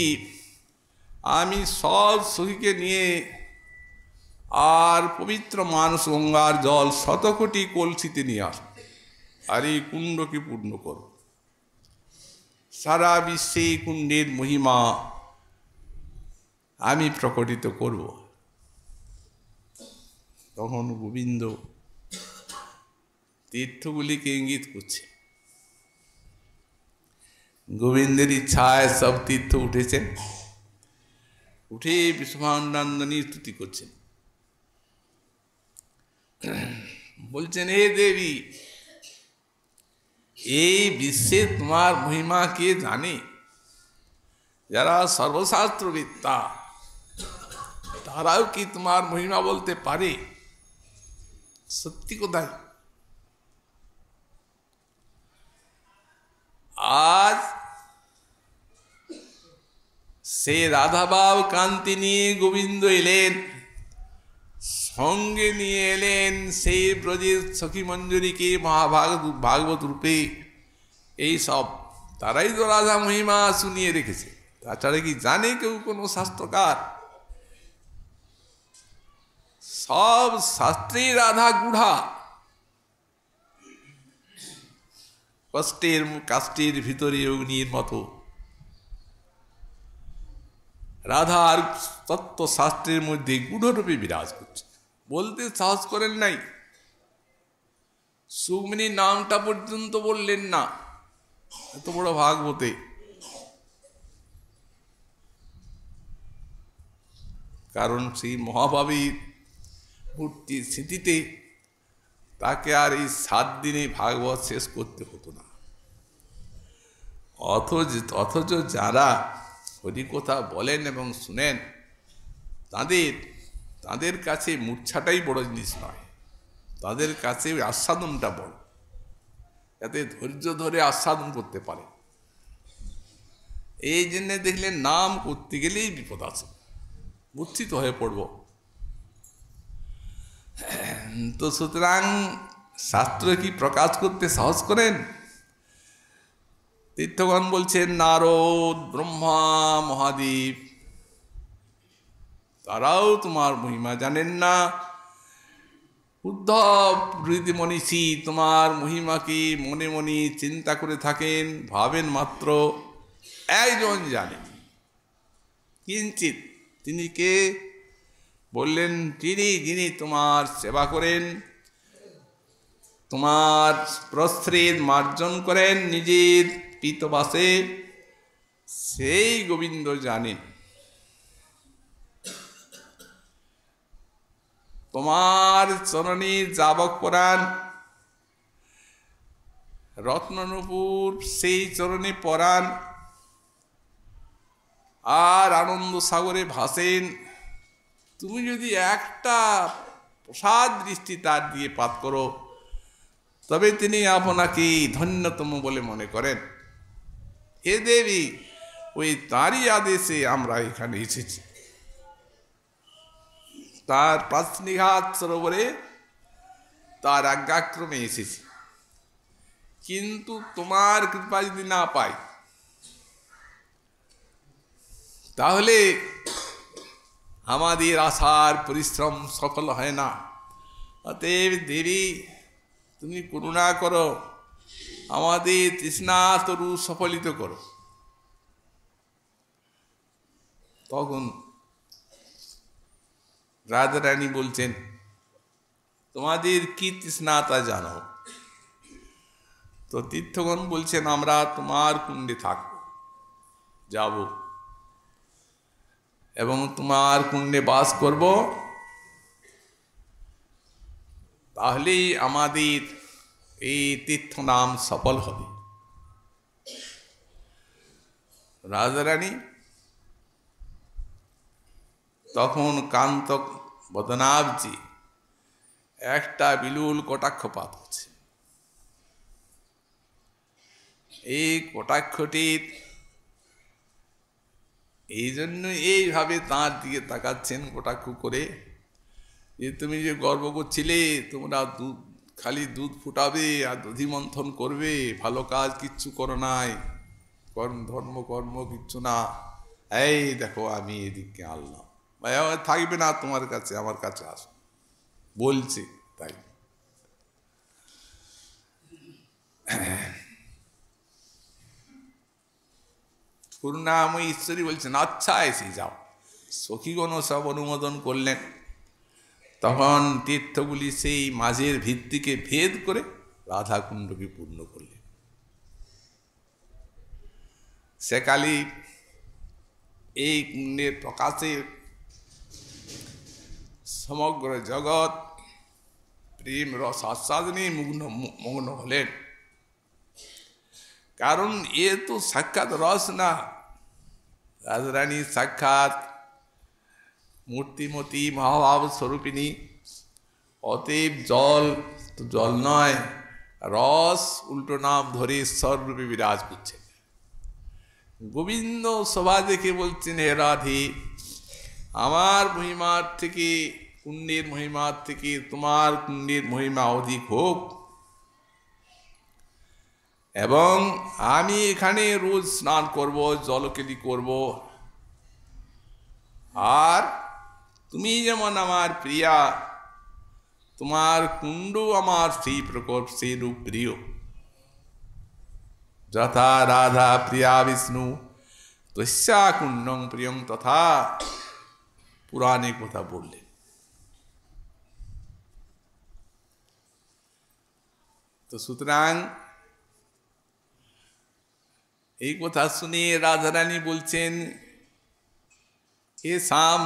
আমি সব সখীকে নিয়ে আর পবিত্র মানস গঙ্গার জল 100 কোটি কলসিতে নিয়ে আস, আর এই কুণ্ডকে পূর্ণ করো। সারা বিশ্বে কুণ্ডের মহিমা আমি প্রকটিত করব। তখন গোবিন্দ তীর্থগুলিকে ইঙ্গিত করছে। গোবিন্দের ইচ্ছায় সব তীর্থ উঠেছেন, উঠে বিশ্বভানন্দনী স্তুতি করছেন। বলছেন, হে দেবী, এই বিশ্বে তোমার মহিমা কে জানে? যারা সর্বশাস্ত্রবিদ্তা, তারাও কি তোমার মহিমা বলতে পারে? সত্যি কোথায়? আজ সে রাধাবাব কান্তি নিয়ে গোবিন্দ এলেন, সঙ্গে নিয়ে এলেন সেই ব্রজের সখী মঞ্জুরিকে ভাগবত রূপে। এই সব তারাই তো রাধা মহিমা শুনিয়ে রেখেছে, তাছাড়া কি জানে কেউ কোনো শাস্ত্রকার? সব শাস্ত্রী রাধা গুঢ়া, কাষ্টের ভিতরে অগ্নির মতো। রাধার তত্ত্বশাস্ত্রের মধ্যে গূঢ়রূপে বিরাজ করছে, বলতে সাহস করেন নাই। সুকমিনী নামটা পর্যন্ত বললেন না, এত বড় ভাগবতে। কারণ সেই মহাভাবীর মূর্তির স্মৃতিতে তাকে আর এই 7 দিনে ভাগবত শেষ করতে হতো না। অথচ যারা হরিকথা বলেন এবং শুনেন, তাদের কাছে মূর্ছাটাই বড় জিনিস নয়, তাদের কাছে আস্বাদনটা বড়, যাতে ধৈর্য ধরে আস্বাদন করতে পারে। এই জন্য দেখলে নাম করতে গেলেই বিপদ আছে, মূর্ছিত হয়ে পড়ব। তো সুতরাং শাস্ত্র কি প্রকাশ করতে সাহস করেন? তীর্থগণ বলছেন, নারদ, ব্রহ্মা, মহাদেব, তারাও তোমার মহিমা জানেন না। উদ্ধব প্রভৃতি মনীষী তোমার মহিমাকে মনে মনে চিন্তা করে থাকেন, ভাবেন মাত্র। একজন জানেন, কিঞ্চিত। তিনি কে? বললেন, যিনি তোমার সেবা করেন, তোমার প্রস্রেদ মার্জন করেন নিজের পীতবাসে, সেই গোবিন্দ জানেন। তোমার চরণে যাবক পরাণ, রত্ননূপুর সেই চরণে পরাণ, আর আনন্দ সাগরে ভাসেন। তুমি যদি একটা প্রসাদ দৃষ্টি তার দিয়ে পাত করো, তবে তিনি আপনাকে ধন্যতম বলে মনে করেন। হে দেবী, ওই তারই আদেশে আমরা এখানে এসেছি। তার প্রাচনিঘাত সরোবরে তার আজ্ঞাক্রমে এসেছি, কিন্তু তোমার কৃপা যদি না পাই তাহলে আমাদের আশার পরিশ্রম সফল হয় না। অতএব দেবী, তুমি করুণা করো, আমাদের তৃষ্ণা তরু সফলিত করো। তখন রাধারানী বলছেন, তোমাদের কি তৃষ্ণা তা জানো? তো তীর্থগণ বলছেন, আমরা তোমার কুণ্ডে থাকব, যাব এবং তোমার কুণ্ডে বাস করব, তাহলেই আমাদের এই তীর্থ নাম সফল হবে। রাজারানী তখন কান্ত বদনাবজি একটা বিলুল কটাক্ষপাত হচ্ছে। এই কটাক্ষটির এই জন্য এইভাবে তাঁর দিকে তাকাচ্ছেন কটাক্ষ করে, যে তুমি যে গর্ব করছিলে, তোমরা খালি দুধ ফুটাবে আর দধি মন্থন করবে, ভালো কাজ কিচ্ছু করো নাই, ধর্ম কর্ম কিচ্ছু না, এই দেখো আমি এদিকে আনলাম, থাকবে না তোমার কাছে, আমার কাছে আসো বলছে। তাই করুণাময়ী ঈশ্বরী বলছেন, আচ্ছা এসে যাও। সখীগণ সব অনুমোদন করলেন। তখন তীর্থগুলি সেই মাঝের ভিত্তিকে ভেদ করে রাধাকুণ্ডকে পূর্ণ করলেন। সেকালে এই কুণ্ডের প্রকাশে সমগ্র জগৎ প্রেম রস আস্বাদনে মগ্ন হলেন। কারণ এ তো সাক্ষাৎ রস না, রাজরানী সাক্ষাৎ মূর্তিমতী মহাভাব স্বরূপিণী। অতএব জল তো জল নয়, রস উল্টো নাম ধরে ঈশ্বররূপে বিরাজ করছে। গোবিন্দ সভা দেখে বলছেন, হে রাধে, আমার মহিমার থেকে, কুণ্ডের মহিমার থেকে তোমার কুণ্ডের মহিমা অধিক হোক, এবং আমি এখানে রোজ স্নান করব, জলকেলি করব, আর তুমি যেমন আমার প্রিয়া, তোমার কুণ্ড আমার সেই প্রকোপ সেই রূপ প্রিয়। যথা রাধা প্রিয়া বিষ্ণু তস্যা কুণ্ডং প্রিয়ং তথা পুরাণে কথা বললেন। তো সুতরাং এই কথা শুনে রাধারানী বলছেন, হে শ্যাম,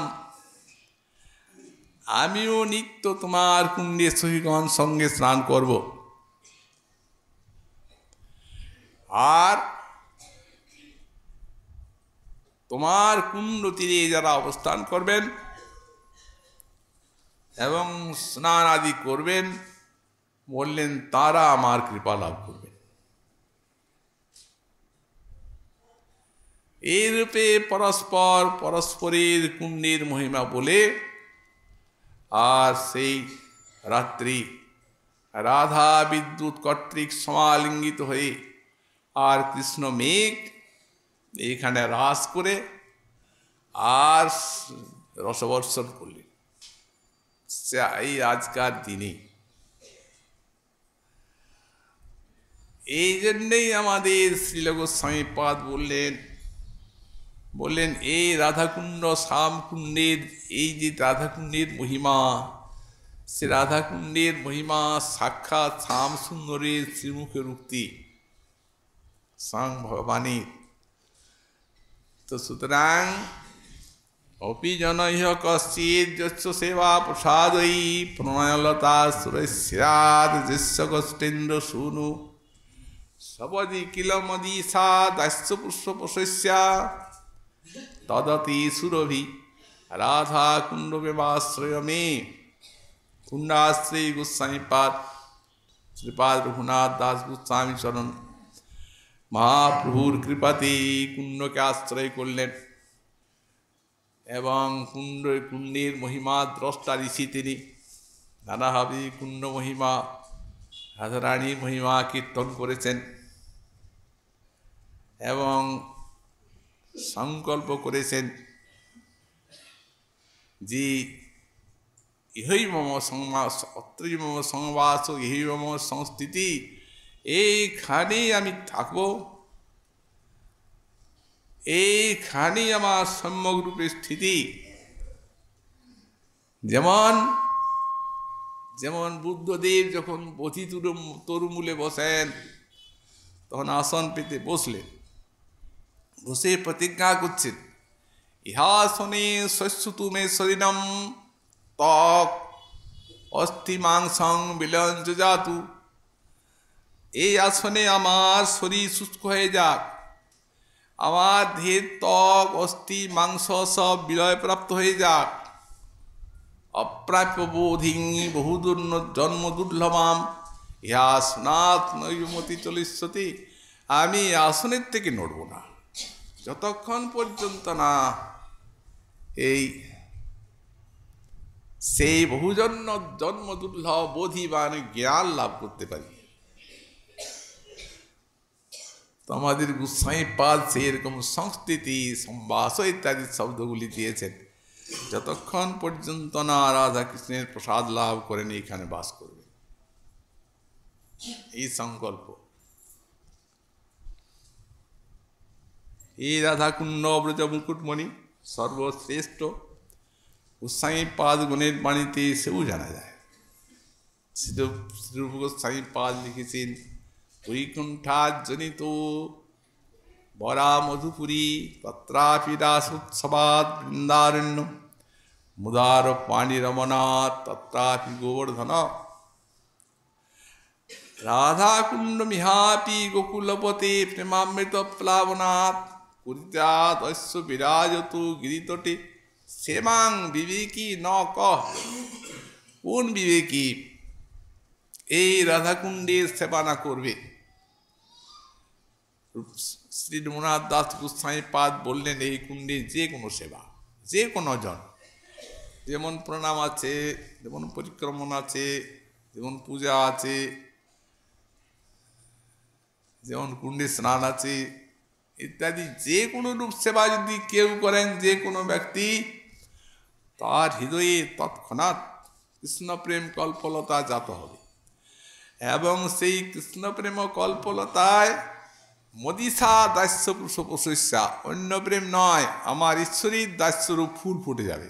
আমিও নিত্য তোমার কুণ্ডে সখীগণ সঙ্গে স্নান করব, আর তোমার কুণ্ড তীরে যারা অবস্থান করবেন এবং স্নান আদি করবেন, বললেন তারা আমার কৃপা লাভ করবেন। এই রূপে পরস্পর পরস্পরের কুণ্ডের মহিমা বলে, আর সেই রাত্রি রাধা বিদ্যুৎ কর্তৃক সমালিঙ্গিত হয়ে আর কৃষ্ণ মেঘ এইখানে রাস করে আর রসবর্ষণ করলেন। এই আজকার দিনে এই জন্যেই আমাদের শ্রীল গোস্বামী পাদ বললেন এই রাধাকুণ্ড শ্যামকুণ্ডের, এই যে রাধাকুণ্ডের মহিমা, সে রাধাকুণ্ডের মহিমা সাক্ষাৎ শ্যাম সুন্দরের শ্রীমুখের উক্তি, শ্যাম ভগবানী। তো সুতরাং अपि जनैः कश्चित् यस्य सेवा प्रसादै प्रणयलता सुरस्यात् यस्य कष्टेन्द्र सूनु सवदि किल मदीसा दास्य पुष्पशस्या तदति सुरभि राधा कुंड व्यवाश्रय में कुंडाश्रय गोस्वामी पाद श्रीपाद रघुनाथ दास गोस्वामी चरण महाप्रभुर कृपाते कुंड के आश्रय करलें एवं कुंडेर महिमा द्रष्टा ऋषि तिनि नानाभावे कुंड महिमा राधारानी महिमा कीर्तन करेছেন एवं संकल्प करेছেন जी यही मम संवास अत्रि मम संवास यही मम संस्थिति এইখানে আমি থাকব এইখানে আমার সম্যক রূপে স্থিতি যেমন যেমন বুদ্ধদেব যখন বোধি তরুমূলে বসেন তখন আসন পেতে বসলেন বসে প্রতিজ্ঞা করছেন ইহাসনে শস্যতু মে শরীরম ত্বক অস্থি মাংসং বিলঞ্চ জাতু এই আসনে আমার শরীর শুষ্ক হয়ে যাক আমার দেহের ত্বক অস্থি মাংস সব বিলয় প্রাপ্ত হয়ে যাক অপ্রাপ্য বোধিং বহুদূর্ণ জন্ম দুর্লভম ইহা স্নাত নৈমতি চলিষ্যতি আমি আসনের থেকে নড়ব না যতক্ষণ পর্যন্ত না এই সেই বহুজন্ম জন্ম দুর্লভ বোধি বা জ্ঞান লাভ করতে পারি তো আমাদের গোস্বামী পাদ সেই রকম সংস্কৃতি সম্বাস ইত্যাদি শব্দগুলি দিয়েছেন যতক্ষণ পর্যন্ত না রাধা কৃষ্ণের প্রসাদ লাভ করেন এখানে বাস করবে এই সংকল্প এই রাধাকুণ্ড ব্রজ মুকুটমণি সর্বশ্রেষ্ঠ গোস্বামী পাদ গুণের বাণীতে সেও জানা যায় শ্রীরূপ গোস্বামী পাদ লিখেছেন বৈকুণ্ঠাজনিত বরা মধুপুরী তত্রাপি রাসোৎসবাদ বৃন্দারণ্য মুদার পাণিরমনাথ তত্রাপি গোবর্ধন রাধাকুণ্ড মিহাপি গোকুলপতে প্রেমামৃত প্লাবনাথ কুর্যাৎ অশ্ব বিরাজত গিরিতটে সেমাং বিবেকী ন কহ কোন বিবেকী এই রাধাকুণ্ডের সেবা না করবে শ্রী রঘুনাথ দাস গোস্বামী পাদ বললেন এই কুণ্ডে যে কোনো সেবা যে কোনো জন যেমন প্রণাম আছে যেমন পরিক্রমণ আছে যেমন পূজা আছে যেমন কুণ্ডে স্নান আছে ইত্যাদি যে কোনো রূপ সেবা যদি কেউ করেন যে কোনো ব্যক্তি তার হৃদয়ে তৎক্ষণাৎ কৃষ্ণ প্রেম কল্পলতা জাত হবে এবং সেই কৃষ্ণ প্রেম কল্পলতায় মদিসা দাস্য পুষ্পশস্যা অন্য প্রেম নয় আমার ঈশ্বরীর দাস্যরূপ ফুল ফুটে যাবে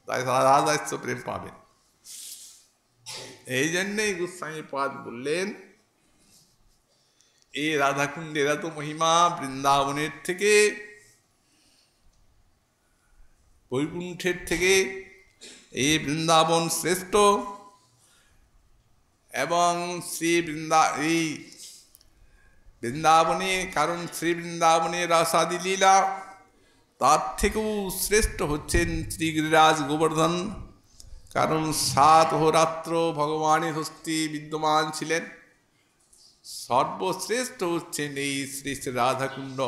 তাই রাধা দাস্য প্রেম পাবেন এই জন্যই গোস্বামী পাদ বললেন এই রাধাকুণ্ডের এত মহিমা বৃন্দাবনের থেকে বৈকুণ্ঠের থেকে এই বৃন্দাবন শ্রেষ্ঠ এবং এই বৃন্দাবনে কারণ শ্রী বৃন্দাবনের রাসাদি লীলা তার থেকেও শ্রেষ্ঠ হচ্ছেন শ্রী গিরিরাজ গোবর্ধন কারণ 7 অহোরাত্র ভগবানের হস্তে বিদ্যমান ছিলেন সর্বশ্রেষ্ঠ হচ্ছেন এই শ্রী শ্রী রাধাকুণ্ড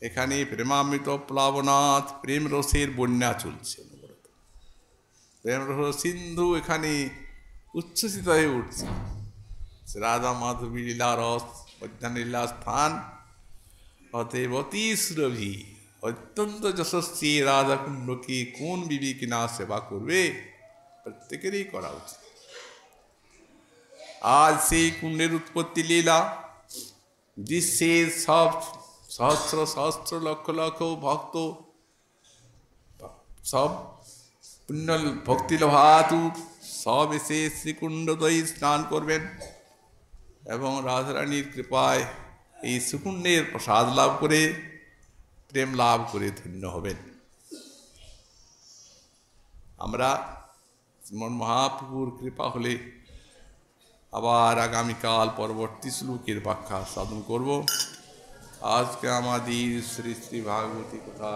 এখানে প্রেমামৃত প্লাবনাথ প্রেম রসের বন্যা চলছে প্রেম রস সিন্ধু এখানে উচ্ছ্বসিত হয়ে উঠছে রাধা মাধবী লীলা রস অধ্যানীলা স্থান অতএব অতি সুরভি অত্যন্ত যশস্বী রাধাকুণ্ডকে কোন বিবেকী না সেবা করবে প্রত্যেকেরই করা উচিত আজ সেই কুণ্ডের উৎপত্তি লীলা বিশ্বের সব সহস্র সহস্র লক্ষ লক্ষ ভক্ত সব পুণ্য ভক্তি লভাতু সব এসে শ্রীকুণ্ডদয়ী স্নান করবেন এবং রাধারানীর কৃপায় এই সুকুণ্ডের প্রসাদ লাভ করে প্রেম লাভ করে ধন্য হবেন। আমরা শ্রীমন মহাপ্রভুর কৃপা হলে আবার আগামীকাল পরবর্তী শ্লোকের ব্যাখ্যা সাধন করব। আজকে আমাদের শ্রী শ্রী ভাগবতী কথা